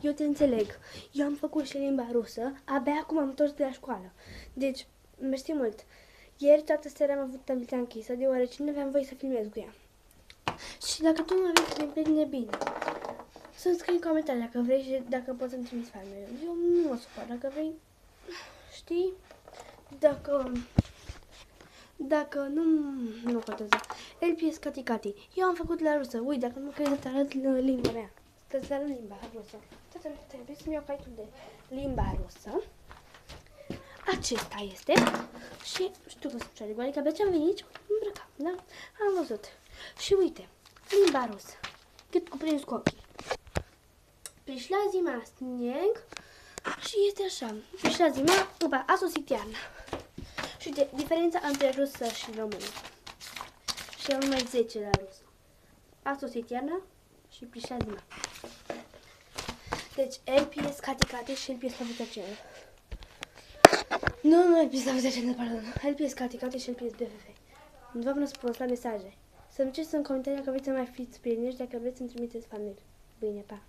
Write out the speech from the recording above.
Eu te înțeleg. Eu am făcut și limba rusă, abia acum am întors de la școală. Deci, mersi mult. Ieri toată seara am avut tablița închisă, deoarece nu aveam voie să filmez cu ea. Și dacă tu nu vrei să te bine, bine. Să-mi scrii în comentarii dacă vrei și dacă poți să-mi trimiți farmele. Eu nu mă supăr, dacă vrei, știi? Dacă nu contează. LPS Cati Cati. Eu am făcut la rusă. Uite, dacă nu crezi să te arăt limba mea. Să-ți arăt limba rusă. Trebuie să-mi iau caitul de limba rusă. Acesta este. Și știu că sunt picioare, adică abia ce-am venit și mă îmbrăcam, da? Am văzut. Și uite, limba rusă. Cât cuprins cu ochii. Пришла зима, снег. Și este așa. Пришла zima, opa, a sosit iarna. Și uite, diferența între rusă și română. Și am numai 10 la rusă. A sosit iarna și пришла zima. Deci, LPS Cati Cati și LPS Fabrica Channel. Nu LPS Fabrica Channel, pardon. LPS Cati Cati și LPS BFF. Nu vă răspuns la mesaje. Să-mi cereți în comentarii dacă vreți să mai fiți prieteni și dacă vreți să-mi trimiteți familie. Bine, pa!